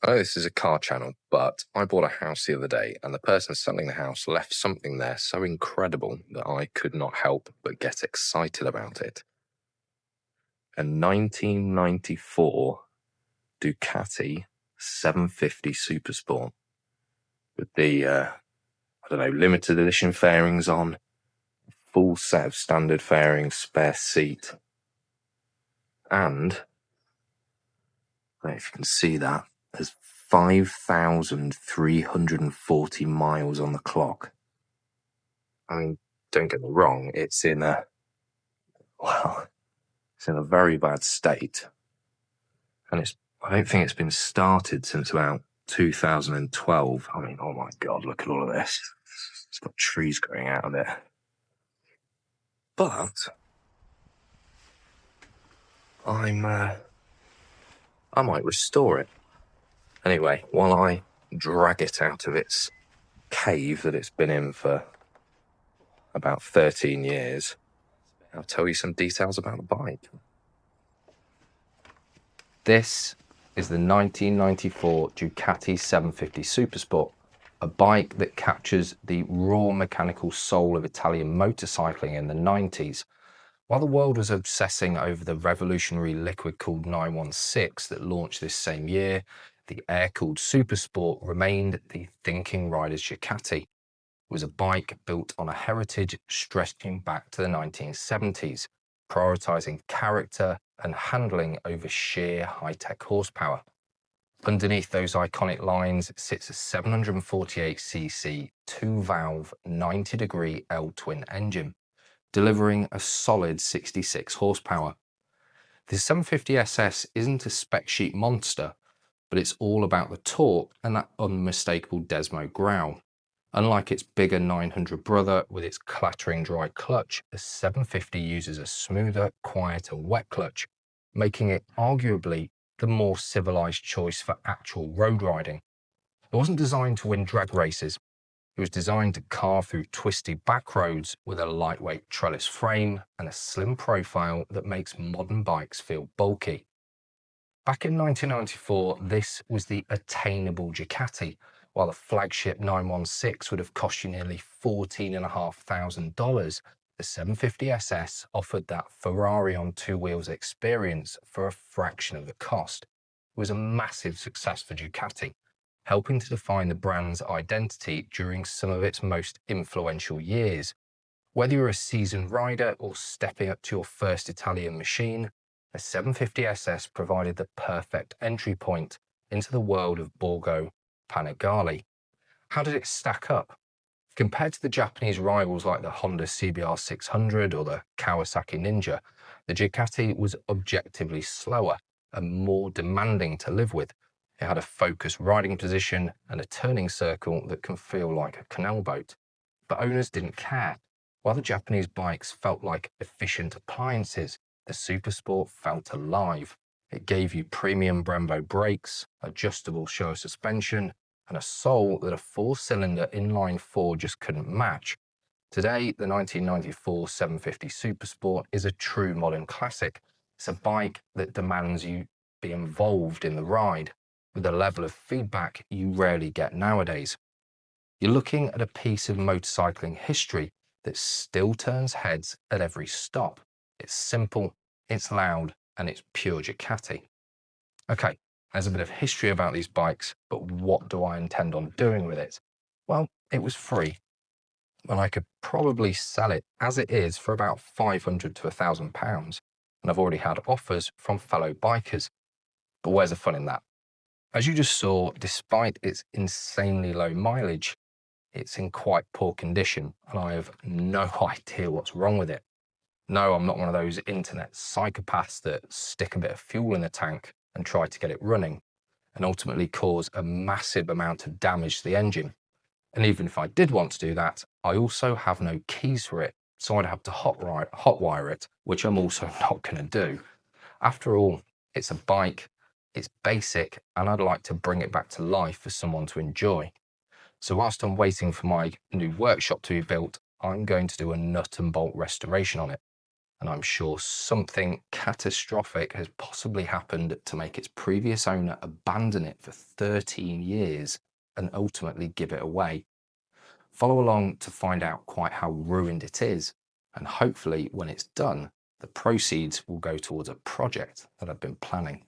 I know this is a car channel, but I bought a house the other day and the person selling the house left something there so incredible that I could not help but get excited about it. A 1994 Ducati 750 Supersport with the, limited edition fairings on, full set of standard fairings, spare seat, and I don't know if you can see that, there's 5,340 miles on the clock. I mean, don't get me wrong, it's in a very bad state. And I don't think it's been started since about 2012. I mean, oh my God, look at all of this. It's got trees growing out of it. But I might restore it. Anyway, while I drag it out of its cave that it's been in for about 13 years, I'll tell you some details about the bike. This is the 1994 Ducati 750 Supersport, a bike that captures the raw mechanical soul of Italian motorcycling in the 90s. While the world was obsessing over the revolutionary liquid-cooled 916 that launched this same year, the air-cooled Supersport remained the thinking rider's Ducati. It was a bike built on a heritage stretching back to the 1970s, prioritizing character and handling over sheer high-tech horsepower. Underneath those iconic lines sits a 748cc 2-valve 90-degree L-twin engine, delivering a solid 66 horsepower. The 750 SS isn't a spec sheet monster, but it's all about the torque and that unmistakable Desmo growl. Unlike its bigger 900 brother with its clattering dry clutch, the 750 uses a smoother, quieter wet clutch, making it arguably the more civilized choice for actual road riding. It wasn't designed to win drag races. It was designed to carve through twisty back roads with a lightweight trellis frame and a slim profile that makes modern bikes feel bulky. Back in 1994, this was the attainable Ducati, while the flagship 916 would have cost you nearly $14,500. The 750 SS offered that Ferrari on two wheels experience for a fraction of the cost. It was a massive success for Ducati, helping to define the brand's identity during some of its most influential years. Whether you're a seasoned rider or stepping up to your first Italian machine, the 750 SS provided the perfect entry point into the world of Borgo Panigale. How did it stack up? Compared to the Japanese rivals like the Honda CBR 600 or the Kawasaki Ninja, the Ducati was objectively slower and more demanding to live with. It had a focused riding position and a turning circle that can feel like a canal boat. But owners didn't care. While the Japanese bikes felt like efficient appliances, the Supersport felt alive. It gave you premium Brembo brakes, adjustable show suspension, and a soul that a four-cylinder inline-four just couldn't match. Today, the 1994 750 Supersport is a true modern classic. It's a bike that demands you be involved in the ride, with a level of feedback you rarely get nowadays. You're looking at a piece of motorcycling history that still turns heads at every stop. It's simple, it's loud, and it's pure Ducati. Okay, there's a bit of history about these bikes, but what do I intend on doing with it? Well, it was free, and I could probably sell it as it is for about £500 to £1,000, and I've already had offers from fellow bikers. But where's the fun in that? As you just saw, despite its insanely low mileage, it's in quite poor condition, and I have no idea what's wrong with it. No, I'm not one of those internet psychopaths that stick a bit of fuel in the tank and try to get it running, and ultimately cause a massive amount of damage to the engine. And even if I did want to do that, I also have no keys for it, so I'd have to hotwire it, which I'm also not going to do. After all, it's a bike, it's basic, and I'd like to bring it back to life for someone to enjoy. So whilst I'm waiting for my new workshop to be built, I'm going to do a nut and bolt restoration on it. and I'm sure something catastrophic has possibly happened to make its previous owner abandon it for 13 years and ultimately give it away. Follow along to find out quite how ruined it is, and hopefully when it's done, the proceeds will go towards a project that I've been planning.